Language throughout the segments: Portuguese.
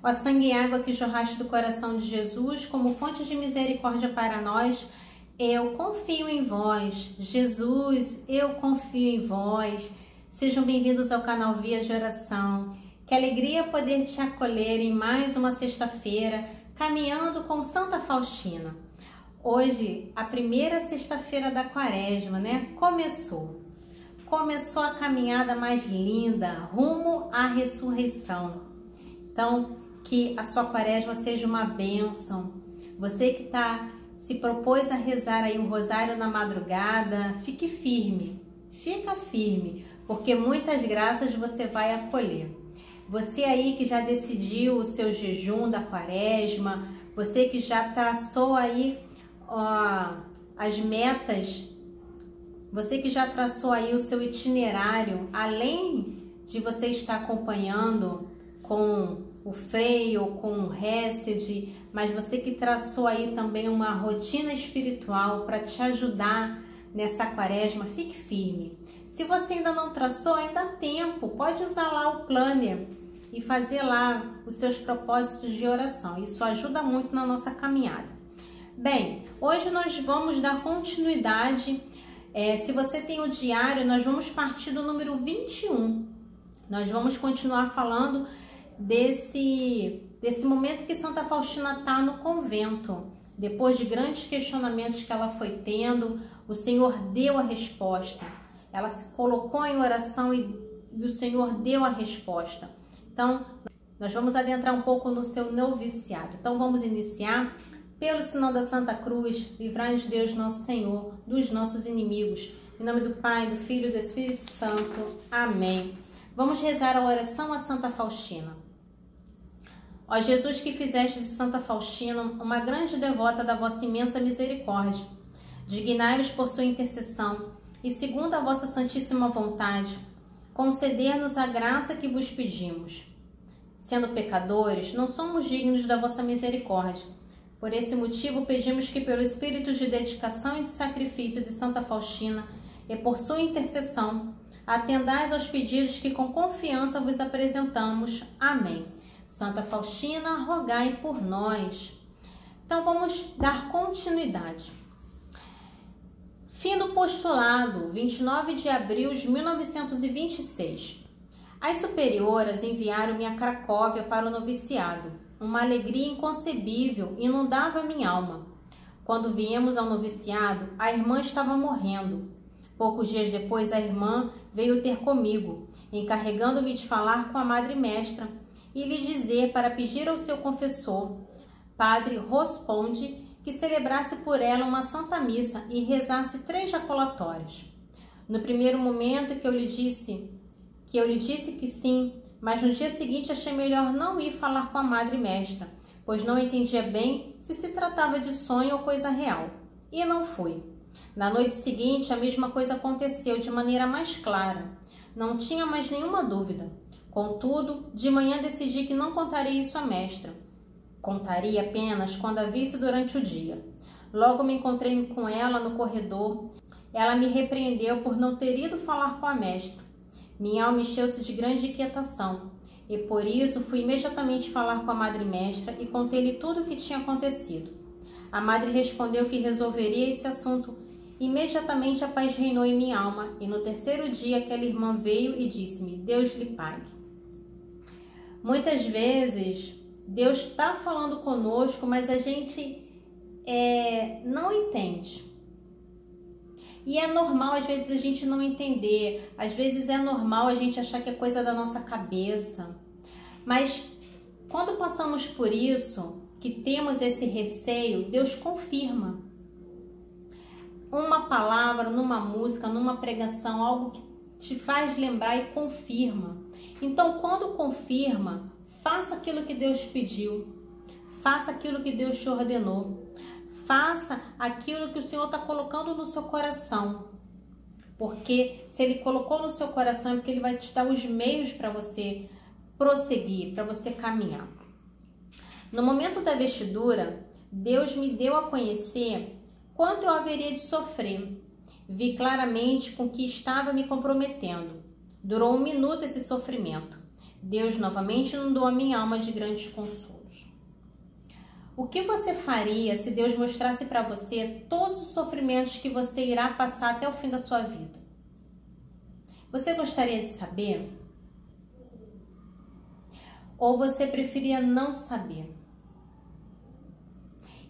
Ó sangue e água que jorraste do coração de Jesus como fonte de misericórdia para nós, eu confio em vós. Jesus, eu confio em vós. Sejam bem-vindos ao canal Via de Oração. Que alegria poder te acolher em mais uma sexta-feira, caminhando com Santa Faustina. Hoje, a primeira sexta-feira da quaresma, né? Começou a caminhada mais linda, rumo à ressurreição. Então, que a sua quaresma seja uma bênção. Você que se propôs a rezar aí o rosário na madrugada, fica firme, porque muitas graças você vai acolher. Você aí que já decidiu o seu jejum da quaresma, você que já traçou aí as metas, você que já traçou aí o seu itinerário, além de você estar acompanhando com o freio, com o Hesed, mas você que traçou aí também uma rotina espiritual para te ajudar nessa quaresma, fique firme. Se você ainda não traçou, ainda há tempo, pode usar lá o planner e fazer lá os seus propósitos de oração. Isso ajuda muito na nossa caminhada. Bem, hoje nós vamos dar continuidade. Se você tem o diário, nós vamos partir do número 21. Nós vamos continuar falando desse momento que Santa Faustina está no convento. Depois de grandes questionamentos que ela foi tendo, o Senhor deu a resposta. Ela se colocou em oração e o Senhor deu a resposta. Então, nós vamos adentrar um pouco no seu noviciado. Então, vamos iniciar. Pelo sinal da Santa Cruz, livrai-nos Deus nosso Senhor dos nossos inimigos. Em nome do Pai, do Filho e do Espírito Santo. Amém. Vamos rezar a oração a Santa Faustina. Ó Jesus, que fizeste de Santa Faustina uma grande devota da vossa imensa misericórdia, dignai-vos por sua intercessão e, segundo a vossa santíssima vontade, conceder-nos a graça que vos pedimos. Sendo pecadores, não somos dignos da vossa misericórdia. Por esse motivo, pedimos que, pelo espírito de dedicação e de sacrifício de Santa Faustina e por sua intercessão, atendais aos pedidos que com confiança vos apresentamos. Amém. Santa Faustina, rogai por nós. Então, vamos dar continuidade. Fim do postulado, 29 de abril de 1926. As superioras enviaram-me a Cracóvia para o noviciado. Uma alegria inconcebível inundava minha alma. Quando viemos ao noviciado, a irmã estava morrendo. Poucos dias depois, a irmã veio ter comigo, encarregando-me de falar com a Madre Mestra e lhe dizer para pedir ao seu confessor, Padre Rosponde, que celebrasse por ela uma santa missa e rezasse 3 jaculatórios. No primeiro momento que eu lhe disse que sim, mas no dia seguinte achei melhor não ir falar com a Madre Mestra, pois não entendia bem se tratava de sonho ou coisa real. E não fui. Na noite seguinte, a mesma coisa aconteceu de maneira mais clara. Não tinha mais nenhuma dúvida. Contudo, de manhã decidi que não contaria isso à mestra. Contaria apenas quando a visse durante o dia. Logo me encontrei com ela no corredor. Ela me repreendeu por não ter ido falar com a mestra. Minha alma encheu-se de grande inquietação, e por isso fui imediatamente falar com a Madre Mestra e contei-lhe tudo o que tinha acontecido. A Madre respondeu que resolveria esse assunto. Imediatamente a paz reinou em minha alma, e no terceiro dia aquela irmã veio e disse-me, Deus lhe pague. Muitas vezes, Deus está falando conosco, mas a gente não entende. E é normal, às vezes, a gente não entender. Às vezes é normal a gente achar que é coisa da nossa cabeça. Mas quando passamos por isso, que temos esse receio, Deus confirma. Uma palavra, numa música, numa pregação, algo que te faz lembrar e confirma. Então, quando confirma, faça aquilo que Deus pediu. Faça aquilo que Deus te ordenou. Faça aquilo que o Senhor está colocando no seu coração. Porque se Ele colocou no seu coração, é porque Ele vai te dar os meios para você prosseguir, para você caminhar. No momento da vestidura, Deus me deu a conhecer quanto eu haveria de sofrer. Vi claramente com que estava me comprometendo. Durou 1 minuto esse sofrimento. Deus novamente inundou a minha alma de grandes consolos. O que você faria se Deus mostrasse para você todos os sofrimentos que você irá passar até o fim da sua vida? Você gostaria de saber? Ou você preferia não saber?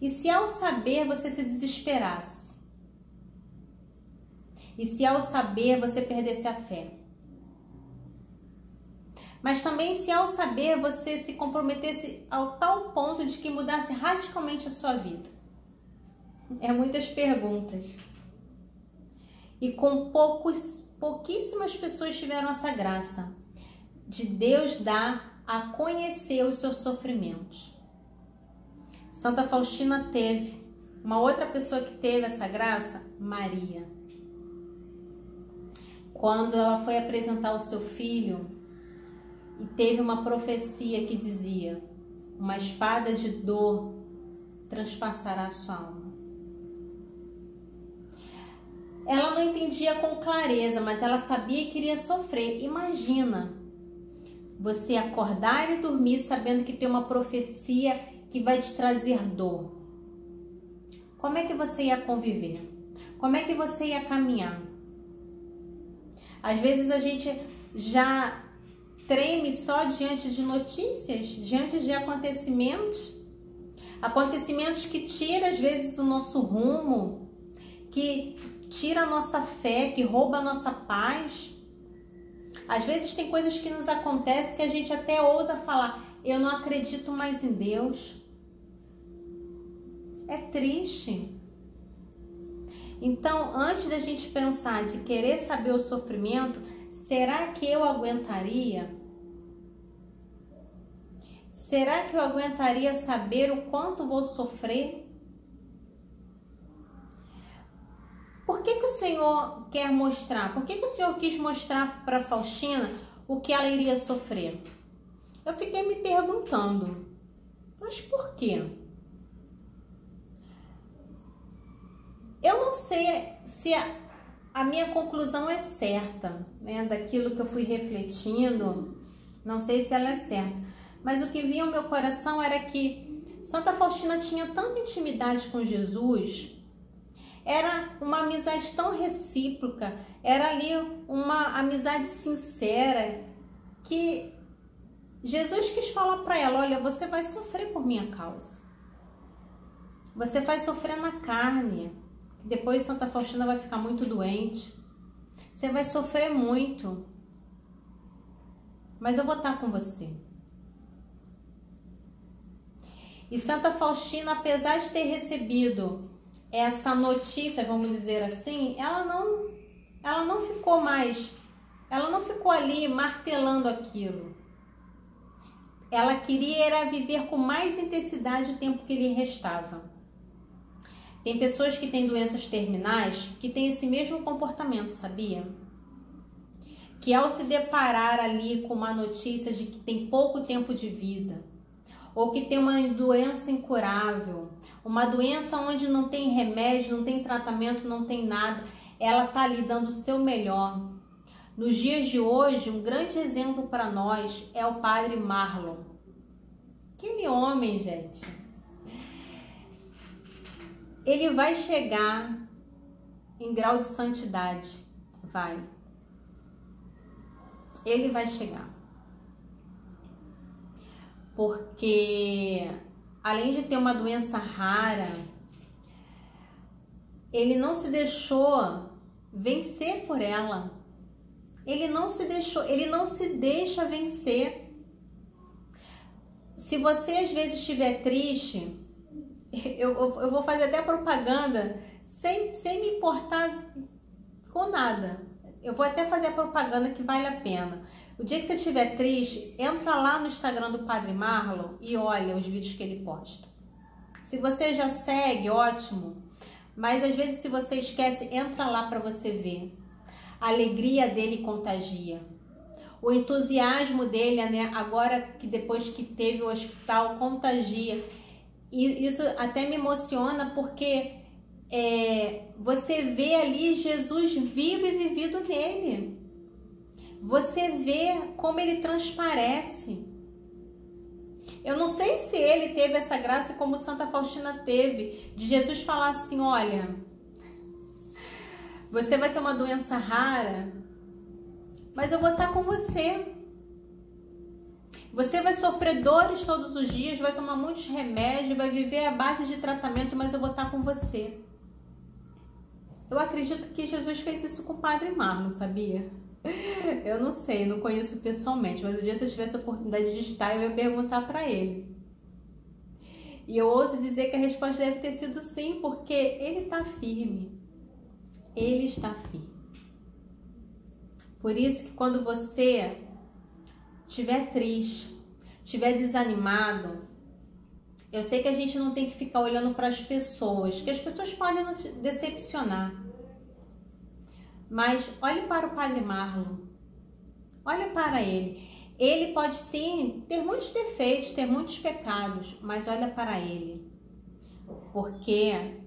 E se ao saber você se desesperasse? E se ao saber você perdesse a fé? Mas também se ao saber você se comprometesse ao tal ponto de que mudasse radicalmente a sua vida? É muitas perguntas. E com pouquíssimas pessoas tiveram essa graça de Deus dar a conhecer os seus sofrimentos. Santa Faustina teve. Uma outra pessoa que teve essa graça, Maria. Quando ela foi apresentar o seu filho, e teve uma profecia que dizia: uma espada de dor transpassará a sua alma. Ela não entendia com clareza, mas ela sabia que iria sofrer. Imagina você acordar e dormir sabendo que tem uma profecia que vai te trazer dor. Como é que você ia conviver? Como é que você ia caminhar? Às vezes a gente já treme só diante de notícias, diante de acontecimentos que tiram às vezes o nosso rumo, que tira a nossa fé, que rouba a nossa paz. Às vezes tem coisas que nos acontecem que a gente até ousa falar: eu não acredito mais em Deus. É triste. Então, antes da gente pensar de querer saber o sofrimento, será que eu aguentaria? Será que eu aguentaria saber o quanto vou sofrer? Por que o Senhor quer mostrar? Por que o Senhor quis mostrar para Faustina o que ela iria sofrer? Eu fiquei me perguntando, mas por quê? Eu não sei se a minha conclusão é certa, né? Daquilo que eu fui refletindo, não sei se ela é certa. Mas o que vinha ao meu coração era que Santa Faustina tinha tanta intimidade com Jesus, era uma amizade tão recíproca, era ali uma amizade sincera, que Jesus quis falar para ela: olha, você vai sofrer por minha causa. Você vai sofrer na carne. Depois Santa Faustina vai ficar muito doente. Você vai sofrer muito. Mas eu vou estar com você. E Santa Faustina, apesar de ter recebido essa notícia, vamos dizer assim, ela não ficou ali martelando aquilo. Ela queria viver com mais intensidade o tempo que lhe restava. Tem pessoas que têm doenças terminais que têm esse mesmo comportamento, sabia? Que ao se deparar ali com uma notícia de que tem pouco tempo de vida, ou que tem uma doença incurável, uma doença onde não tem remédio, não tem tratamento, não tem nada, ela está ali dando o seu melhor. Nos dias de hoje, um grande exemplo para nós é o Padre Marlon. Aquele homem, gente, ele vai chegar em grau de santidade, vai. Ele vai chegar. Porque, além de ter uma doença rara, ele não se deixou vencer por ela. Ele não se deixa vencer. Se você às vezes estiver triste, eu vou fazer até propaganda sem me importar com nada. Eu vou até fazer a propaganda que vale a pena. O dia que você estiver triste, entra lá no Instagram do Padre Marlon e olha os vídeos que ele posta. Se você já segue, ótimo. Mas às vezes se você esquece, entra lá para você ver. A alegria dele contagia. O entusiasmo dele, né, agora que depois que teve o hospital, contagia. E isso até me emociona porque você vê ali Jesus vivo e vivido nele. você vê como ele transparece. Eu não sei se ele teve essa graça como Santa Faustina teve, de Jesus falar assim, olha, você vai ter uma doença rara, mas eu vou estar com você. Você vai sofrer dores todos os dias, vai tomar muitos remédios, vai viver à base de tratamento, mas eu vou estar com você. Eu acredito que Jesus fez isso com o Padre Marlon, sabia? Eu não sei, não conheço pessoalmente, mas um dia se eu tivesse a oportunidade de estar, eu ia perguntar para ele. E eu ouso dizer que a resposta deve ter sido sim, porque ele está firme. Ele está firme. Por isso que quando você estiver triste, estiver desanimado, eu sei que a gente não tem que ficar olhando para as pessoas, que as pessoas podem nos decepcionar. Mas olhe para o Padre Marlon, olhe para ele. Ele pode sim ter muitos defeitos, ter muitos pecados, mas olha para ele, porque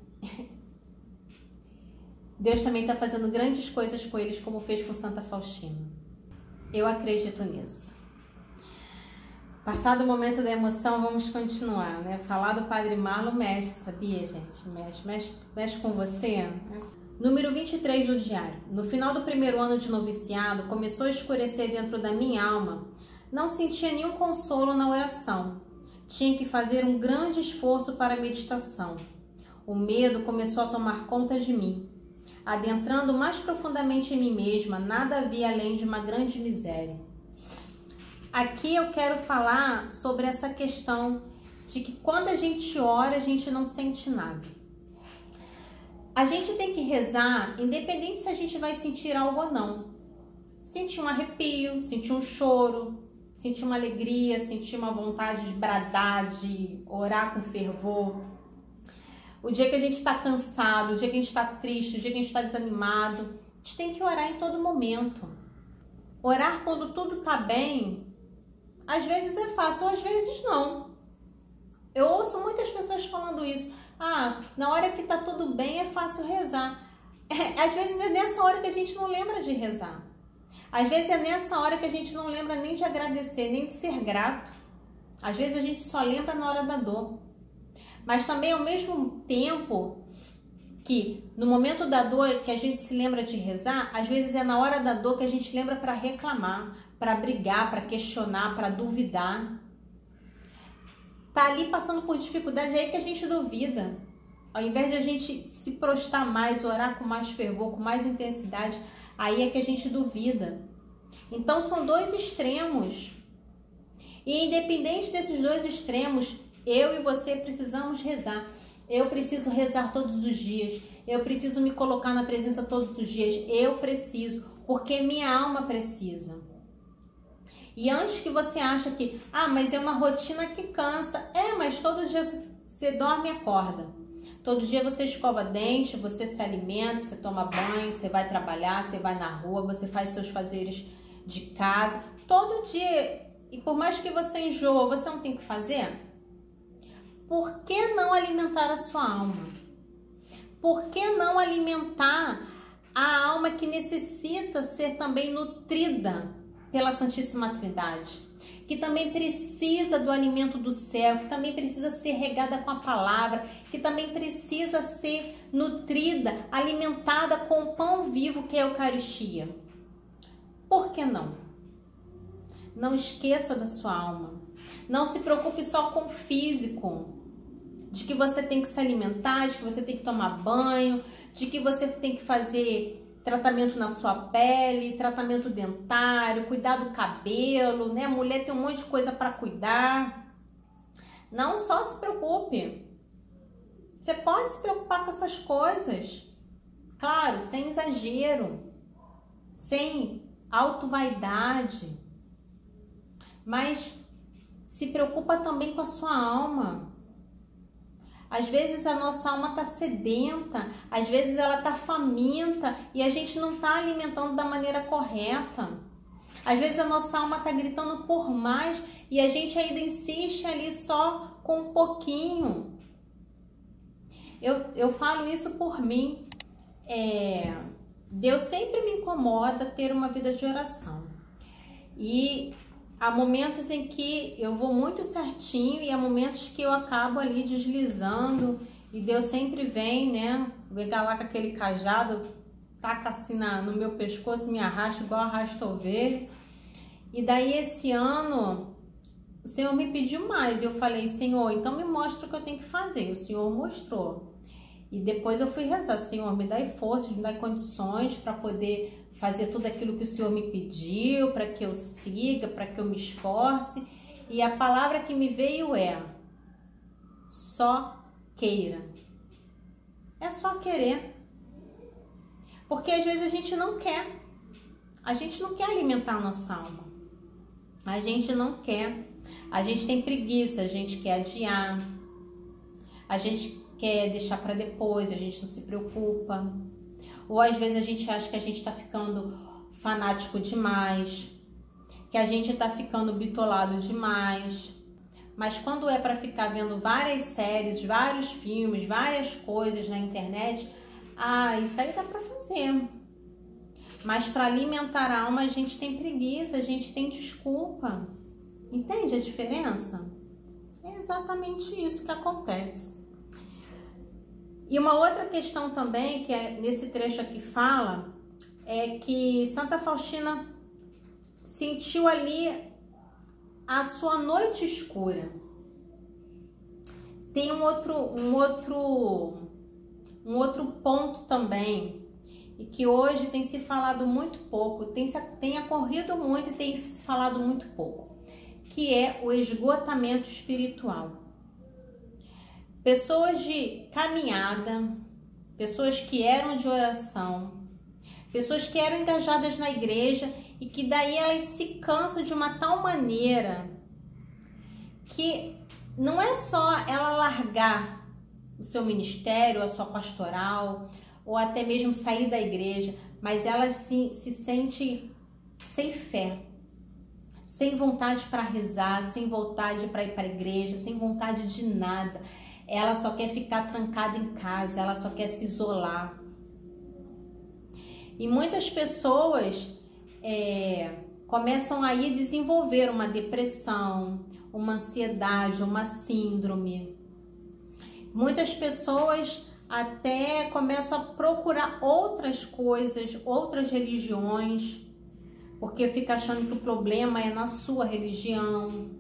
Deus também está fazendo grandes coisas com eles, como fez com Santa Faustina. Eu acredito nisso. Passado o momento da emoção, vamos continuar, né? Falar do Padre Marlon mexe, sabia, gente? Mexe com você, né? Número 23 do diário. No final do primeiro ano de noviciado, começou a escurecer dentro da minha alma. Não sentia nenhum consolo na oração. Tinha que fazer um grande esforço para a meditação. O medo começou a tomar conta de mim. Adentrando mais profundamente em mim mesma, nada havia além de uma grande miséria. Aqui eu quero falar sobre essa questão de que quando a gente ora, a gente não sente nada. A gente tem que rezar, independente se a gente vai sentir algo ou não. Sentir um arrepio, sentir um choro, sentir uma alegria, sentir uma vontade de bradar, de orar com fervor. O dia que a gente está cansado, o dia que a gente está triste, o dia que a gente está desanimado, a gente tem que orar em todo momento. Orar quando tudo está bem, às vezes é fácil, ou às vezes não. Eu ouço muitas pessoas falando isso. Ah, na hora que tá tudo bem é fácil rezar. Às vezes é nessa hora que a gente não lembra de rezar. Às vezes é nessa hora que a gente não lembra nem de agradecer, nem de ser grato. Às vezes a gente só lembra na hora da dor. Mas também ao mesmo tempo que no momento da dor que a gente se lembra de rezar, às vezes é na hora da dor que a gente lembra para reclamar, para brigar, para questionar, para duvidar. Tá ali passando por dificuldade, é aí que a gente duvida. Ao invés de a gente se prostrar mais, orar com mais fervor, com mais intensidade, aí é que a gente duvida. Então são dois extremos. E independente desses dois extremos, eu e você precisamos rezar. Eu preciso rezar todos os dias. Eu preciso me colocar na presença todos os dias. Eu preciso, porque minha alma precisa. E antes que você ache que, mas é uma rotina que cansa. Mas todo dia você dorme e acorda. Todo dia você escova dente, você se alimenta, você toma banho, você vai trabalhar, você vai na rua, você faz seus fazeres de casa. Todo dia. E por mais que você enjoa, você não tem que fazer? Por que não alimentar a sua alma? Por que não alimentar a alma que necessita ser também nutrida pela Santíssima Trindade, que também precisa do alimento do céu, que também precisa ser regada com a palavra, que também precisa ser nutrida, alimentada com o pão vivo que é a Eucaristia? Por que não? Não esqueça da sua alma. Não se preocupe só com o físico, de que você tem que se alimentar, de que você tem que tomar banho, de que você tem que fazer tratamento na sua pele, tratamento dentário, cuidar do cabelo, né? Mulher tem um monte de coisa para cuidar. Não só se preocupe. Você pode se preocupar com essas coisas. Claro, sem exagero, sem autovaidade. Mas se preocupa também com a sua alma. Às vezes a nossa alma está sedenta, às vezes ela está faminta e a gente não está alimentando da maneira correta. Às vezes a nossa alma está gritando por mais e a gente ainda insiste ali só com um pouquinho. Eu falo isso por mim. Deus sempre me incomoda ter uma vida de oração. E há momentos em que eu vou muito certinho e há momentos que eu acabo ali deslizando e Deus sempre vem, né? Vem lá com aquele cajado, taca assim no meu pescoço, me arrasta igual arrasta ovelha. E daí esse ano o Senhor me pediu mais. Eu falei, Senhor, então me mostra o que eu tenho que fazer. O Senhor mostrou. E depois eu fui rezar, Senhor, me dá forças, me dá condições para poder fazer tudo aquilo que o Senhor me pediu, para que eu siga, para que eu me esforce. E a palavra que me veio é: só queira. É só querer. Porque às vezes a gente não quer. A gente não quer alimentar a nossa alma. A gente não quer. A gente tem preguiça, a gente quer adiar. A gente quer deixar para depois, a gente não se preocupa. Ou às vezes a gente acha que a gente está ficando fanático demais, que a gente está ficando bitolado demais. Mas quando é para ficar vendo várias séries, vários filmes, várias coisas na internet, isso aí dá para fazer. Mas para alimentar a alma a gente tem preguiça, a gente tem desculpa. Entende a diferença? É exatamente isso que acontece. E uma outra questão também, que é nesse trecho aqui fala, é que Santa Faustina sentiu ali a sua noite escura. Tem um outro ponto também, e que hoje tem se falado muito pouco, tem ocorrido muito e tem se falado muito pouco, que é o esgotamento espiritual. Pessoas de caminhada, pessoas que eram de oração, pessoas que eram engajadas na igreja e que daí elas se cansam de uma tal maneira que não é só ela largar o seu ministério, a sua pastoral, ou até mesmo sair da igreja, mas ela se sente sem fé, sem vontade para rezar, sem vontade para ir para a igreja, sem vontade de nada. Ela só quer ficar trancada em casa, ela só quer se isolar. E muitas pessoas começam aí a desenvolver uma depressão, uma ansiedade, uma síndrome. Muitas pessoas até começam a procurar outras coisas, outras religiões, porque fica achando que o problema é na sua religião.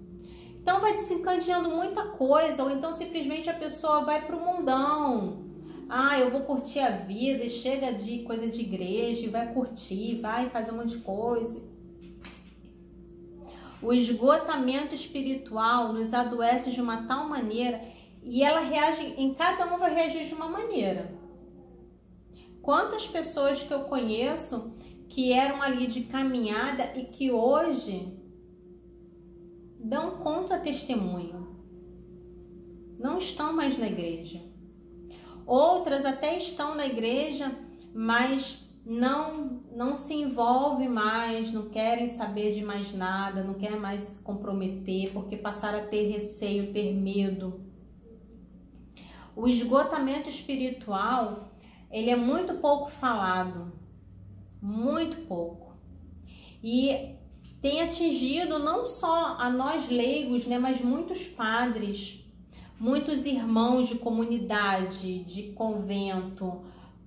Então vai desencadeando muita coisa, ou então simplesmente a pessoa vai para o mundão. Eu vou curtir a vida e chega de coisa de igreja, e vai curtir, vai fazer um monte de coisa. O esgotamento espiritual nos adoece de uma tal maneira e ela reage, em cada um vai reagir de uma maneira. Quantas pessoas que eu conheço que eram ali de caminhada e que hoje dão contra-testemunho, não estão mais na igreja. Outras até estão na igreja, mas não se envolvem mais, não querem saber de mais nada, não querem mais se comprometer, porque passaram a ter receio, ter medo. O esgotamento espiritual, ele é muito pouco falado, muito pouco. E tem atingido não só a nós leigos, né, mas muitos padres, muitos irmãos de comunidade, de convento,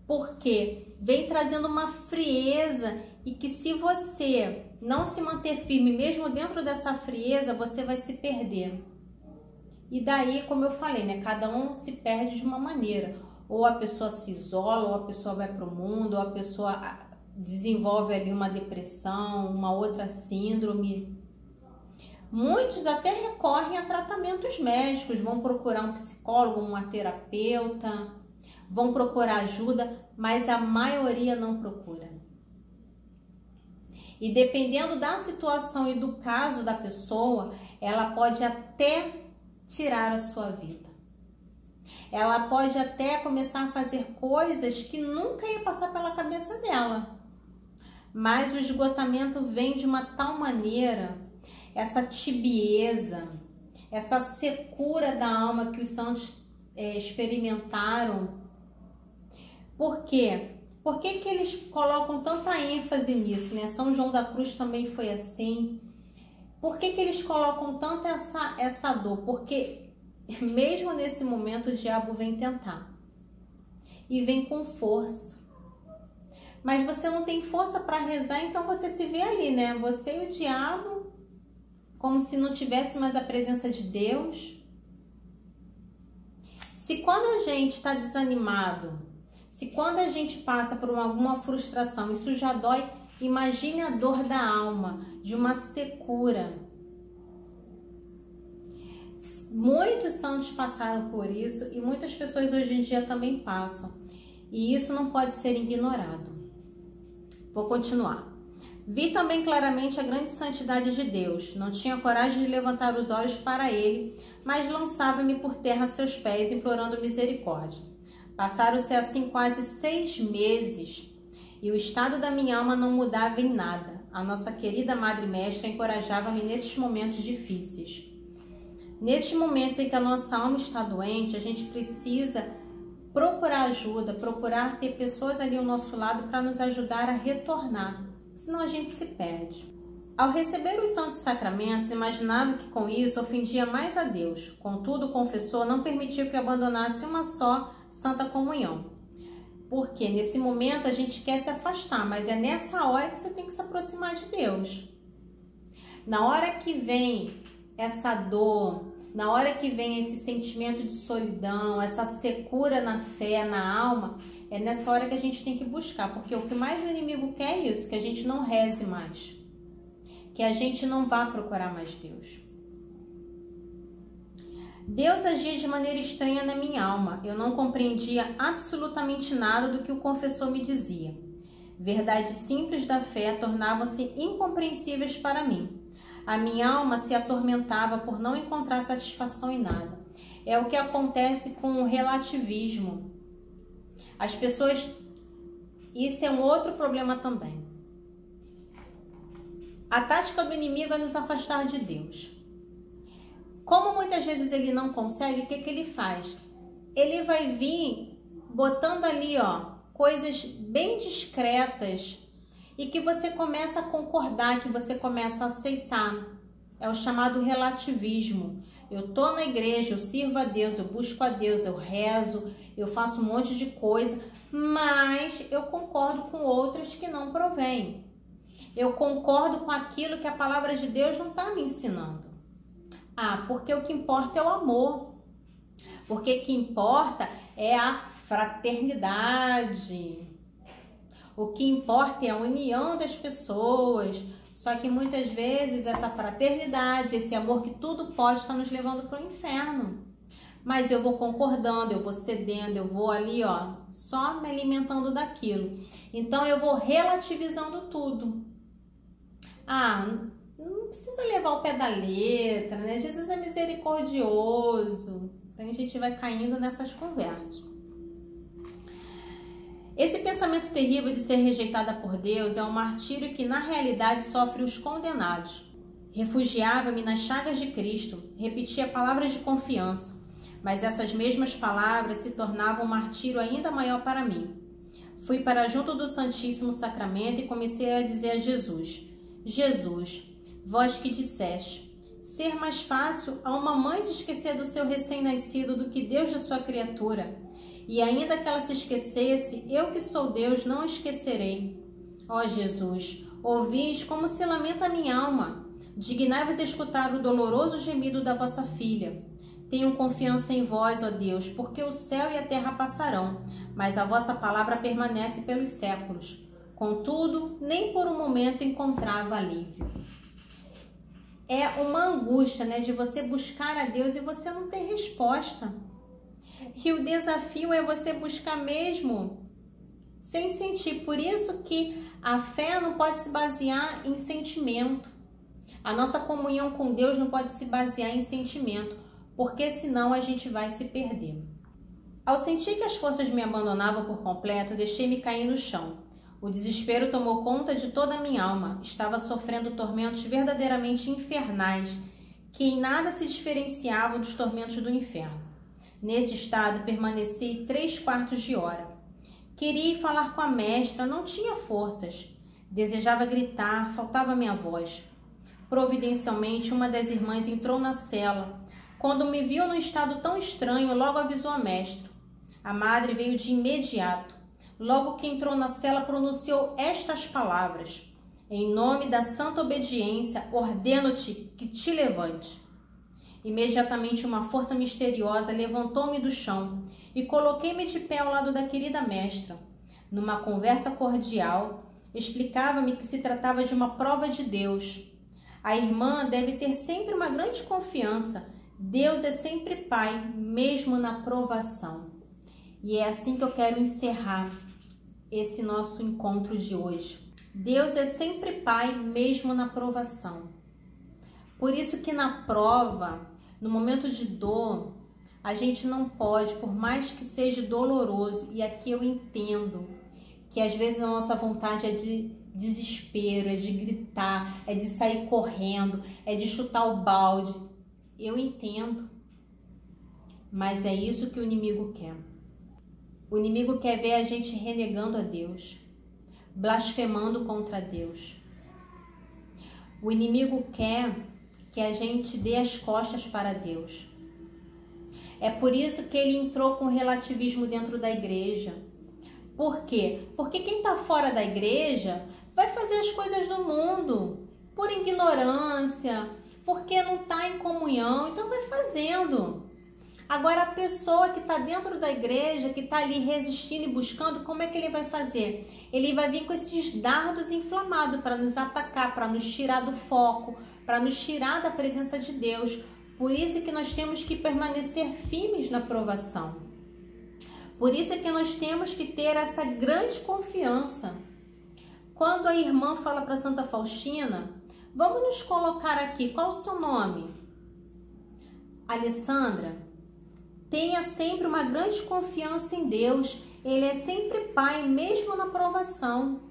porque vem trazendo uma frieza e que se você não se manter firme, mesmo dentro dessa frieza, você vai se perder. E daí, como eu falei, né, cada um se perde de uma maneira. Ou a pessoa se isola, ou a pessoa vai para o mundo, ou a pessoa desenvolve ali uma depressão, uma outra síndrome. Muitos até recorrem a tratamentos médicos, vão procurar um psicólogo, uma terapeuta, vão procurar ajuda, mas a maioria não procura. E dependendo da situação e do caso da pessoa, ela pode até tirar a sua vida. Ela pode até começar a fazer coisas que nunca ia passar pela cabeça dela. Mas o esgotamento vem de uma tal maneira, essa tibieza, essa secura da alma que os santos experimentaram. Por quê? Por que eles colocam tanta ênfase nisso, né? São João da Cruz também foi assim. Por que que eles colocam tanto essa dor? Porque mesmo nesse momento o diabo vem tentar. E vem com força. Mas você não tem força para rezar, então você se vê ali, né? Você e o diabo, como se não tivesse mais a presença de Deus. Se quando a gente está desanimado, se quando a gente passa por alguma frustração, isso já dói, imagine a dor da alma, de uma secura. Muitos santos passaram por isso e muitas pessoas hoje em dia também passam. E isso não pode ser ignorado. Vou continuar. Vi também claramente a grande santidade de Deus. Não tinha coragem de levantar os olhos para ele, mas lançava-me por terra a seus pés, implorando misericórdia. Passaram-se assim quase 6 meses e o estado da minha alma não mudava em nada. A nossa querida Madre Mestra encorajava-me nesses momentos difíceis. Nesses momentos em que a nossa alma está doente, a gente precisa procurar ajuda, procurar ter pessoas ali ao nosso lado para nos ajudar a retornar, senão a gente se perde. Ao receber os santos sacramentos, imaginava que com isso ofendia mais a Deus. Contudo, o confessor não permitiu que eu abandonasse uma só Santa Comunhão. Porque nesse momento a gente quer se afastar, mas é nessa hora que você tem que se aproximar de Deus. Na hora que vem essa dor, na hora que vem esse sentimento de solidão, essa secura na fé, na alma, é nessa hora que a gente tem que buscar, porque o que mais o inimigo quer é isso, que a gente não reze mais, que a gente não vá procurar mais Deus. Deus agia de maneira estranha na minha alma, eu não compreendia absolutamente nada do que o confessor me dizia. Verdades simples da fé tornavam-se incompreensíveis para mim. A minha alma se atormentava por não encontrar satisfação em nada. É o que acontece com o relativismo. As pessoas... Isso é um outro problema também. A tática do inimigo é nos afastar de Deus. Como muitas vezes ele não consegue, o que ele faz? Ele vai vir botando ali, coisas bem discretas, e que você começa a concordar, que você começa a aceitar. É o chamado relativismo. Eu tô na igreja, eu sirvo a Deus, eu busco a Deus, eu rezo, eu faço um monte de coisa, mas eu concordo com outras que não provêm. Eu concordo com aquilo que a palavra de Deus não está me ensinando. Porque o que importa é o amor. Porque o que importa é a fraternidade. O que importa é a união das pessoas. Só que muitas vezes essa fraternidade, esse amor que tudo pode, está nos levando para o inferno. Mas eu vou concordando, eu vou cedendo, eu vou ali, só me alimentando daquilo. Então eu vou relativizando tudo. Não precisa levar o pé da letra, né? Jesus é misericordioso. Então a gente vai caindo nessas conversas. Esse pensamento terrível de ser rejeitada por Deus é um martírio que na realidade sofre os condenados. Refugiava-me nas chagas de Cristo, repetia palavras de confiança, mas essas mesmas palavras se tornavam um martírio ainda maior para mim. Fui para junto do Santíssimo Sacramento e comecei a dizer a Jesus: Jesus, vós que disseste, ser mais fácil a uma mãe se esquecer do seu recém-nascido do que Deus da sua criatura. E ainda que ela se esquecesse, eu que sou Deus não a esquecerei. Ó Jesus, ouvis como se lamenta a minha alma. Dignai-vos escutar o doloroso gemido da vossa filha. Tenho confiança em vós, ó Deus, porque o céu e a terra passarão, mas a vossa palavra permanece pelos séculos. Contudo, nem por um momento encontrava alívio. É uma angústia, né, de você buscar a Deus e você não ter resposta. E o desafio é você buscar mesmo sem sentir. Por isso que a fé não pode se basear em sentimento. A nossa comunhão com Deus não pode se basear em sentimento, porque senão a gente vai se perder. Ao sentir que as forças me abandonavam por completo, deixei-me cair no chão. O desespero tomou conta de toda a minha alma. Estava sofrendo tormentos verdadeiramente infernais, que em nada se diferenciavam dos tormentos do inferno. Nesse estado, permaneci 3/4 de hora. Queria ir falar com a mestra, não tinha forças. Desejava gritar, faltava minha voz. Providencialmente, uma das irmãs entrou na cela. Quando me viu num estado tão estranho, logo avisou a mestra. A madre veio de imediato. Logo que entrou na cela, pronunciou estas palavras: em nome da santa obediência, ordeno-te que te levante. Imediatamente uma força misteriosa levantou-me do chão e coloquei-me de pé ao lado da querida mestra. Numa conversa cordial, explicava-me que se tratava de uma prova de Deus. A irmã deve ter sempre uma grande confiança. Deus é sempre Pai, mesmo na provação. E é assim que eu quero encerrar esse nosso encontro de hoje. Deus é sempre Pai, mesmo na provação. Por isso que na prova, no momento de dor, a gente não pode, por mais que seja doloroso, e aqui eu entendo que às vezes a nossa vontade é de desespero, é de gritar, é de sair correndo, é de chutar o balde. Eu entendo, mas é isso que o inimigo quer. O inimigo quer ver a gente renegando a Deus, blasfemando contra Deus. O inimigo quer que a gente dê as costas para Deus. É por isso que ele entrou com relativismo dentro da igreja. Por quê? Porque quem está fora da igreja vai fazer as coisas do mundo por ignorância, porque não está em comunhão, então vai fazendo. Agora a pessoa que está dentro da igreja, que está ali resistindo e buscando, como é que ele vai fazer? Ele vai vir com esses dardos inflamados para nos atacar, para nos tirar do foco, para nos tirar da presença de Deus. Por isso que nós temos que permanecer firmes na provação. Por isso que nós temos que ter essa grande confiança. Quando a irmã fala para Santa Faustina, vamos nos colocar aqui, qual o seu nome? Alessandra, tenha sempre uma grande confiança em Deus. Ele é sempre Pai, mesmo na provação.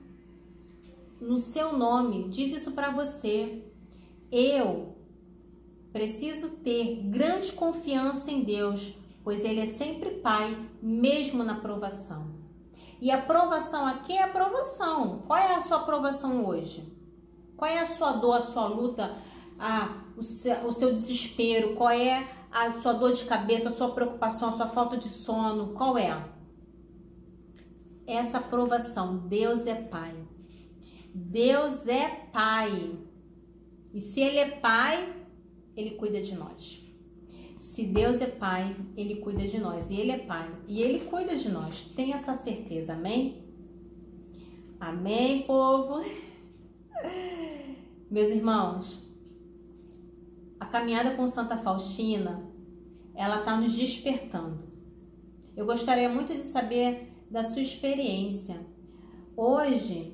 No seu nome, diz isso para você. Eu preciso ter grande confiança em Deus, pois Ele é sempre Pai, mesmo na provação. E a provação aqui é a provação. Qual é a sua provação hoje? Qual é a sua dor, a sua luta, o seu desespero? Qual é a sua dor de cabeça, a sua preocupação, a sua falta de sono? Qual é? Essa provação. Deus é Pai. Deus é Pai. E se Ele é Pai, Ele cuida de nós. Se Deus é Pai, Ele cuida de nós. E Ele é Pai. E Ele cuida de nós. Tenha essa certeza. Amém? Amém, povo? Meus irmãos, a caminhada com Santa Faustina, ela está nos despertando. Eu gostaria muito de saber da sua experiência. Hoje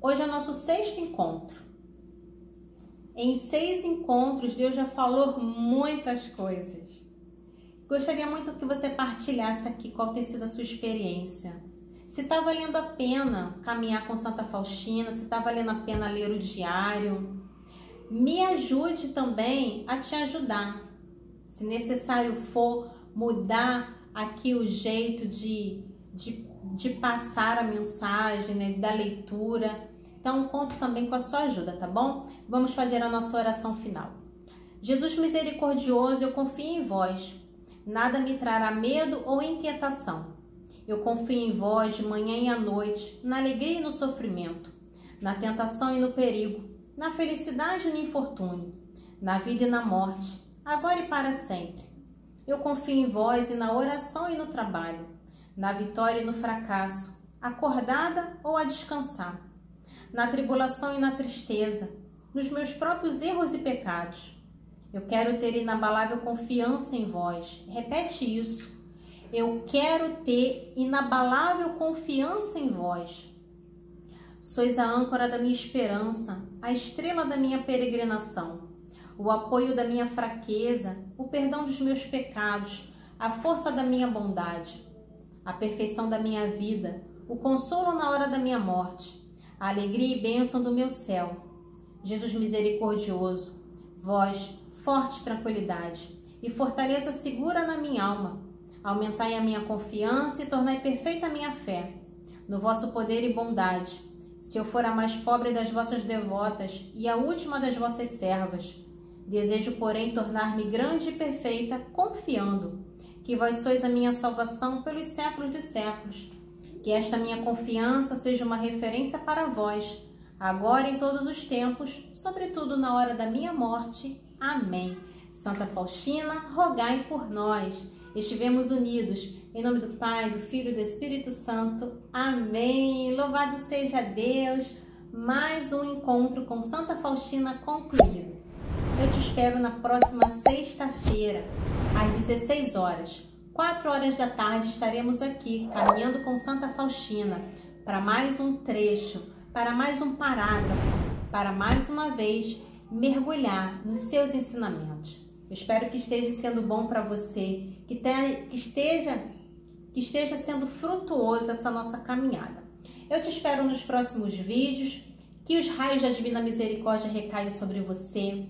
é o nosso 6º encontro. Em 6 encontros, Deus já falou muitas coisas. Gostaria muito que você partilhasse aqui qual tem sido a sua experiência. Se está valendo a pena caminhar com Santa Faustina, se está valendo a pena ler o diário. Me ajude também a te ajudar. Se necessário for mudar aqui o jeito de passar a mensagem, né, da leitura. Então, conto também com a sua ajuda, tá bom? Vamos fazer a nossa oração final. Jesus misericordioso, eu confio em vós. Nada me trará medo ou inquietação. Eu confio em vós de manhã e à noite, na alegria e no sofrimento, na tentação e no perigo, na felicidade e no infortúnio, na vida e na morte, agora e para sempre. Eu confio em vós e na oração e no trabalho, na vitória e no fracasso, acordada ou a descansar, na tribulação e na tristeza, nos meus próprios erros e pecados. Eu quero ter inabalável confiança em vós. Repete isso. Eu quero ter inabalável confiança em vós. Sois a âncora da minha esperança, a estrela da minha peregrinação, o apoio da minha fraqueza, o perdão dos meus pecados, a força da minha bondade, a perfeição da minha vida, o consolo na hora da minha morte, a alegria e bênção do meu céu. Jesus misericordioso, vós, forte tranquilidade e fortaleza segura na minha alma, aumentai a minha confiança e tornai perfeita a minha fé. No vosso poder e bondade, se eu for a mais pobre das vossas devotas e a última das vossas servas. Desejo, porém, tornar-me grande e perfeita, confiando que vós sois a minha salvação pelos séculos dos séculos. Que esta minha confiança seja uma referência para vós, agora e em todos os tempos, sobretudo na hora da minha morte. Amém. Santa Faustina, rogai por nós. Estivemos unidos. Em nome do Pai, do Filho e do Espírito Santo. Amém. Louvado seja Deus. Mais um encontro com Santa Faustina concluído. Eu te espero na próxima sexta-feira, às 16 horas. 4 horas da tarde estaremos aqui, caminhando com Santa Faustina, para mais um trecho, para mais um parágrafo, para mais uma vez mergulhar nos seus ensinamentos. Eu espero que esteja sendo bom para você, que esteja sendo frutuoso essa nossa caminhada. Eu te espero nos próximos vídeos, que os raios da Divina Misericórdia recaiam sobre você,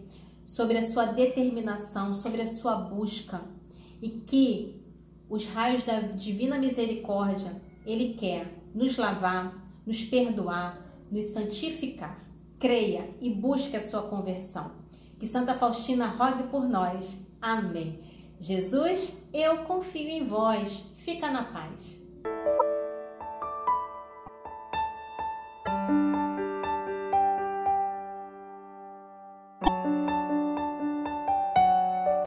sobre a sua determinação, sobre a sua busca, e que os raios da Divina Misericórdia, Ele quer nos lavar, nos perdoar, nos santificar. Creia e busque a sua conversão. Que Santa Faustina rogue por nós. Amém. Jesus, eu confio em vós. Fica na paz.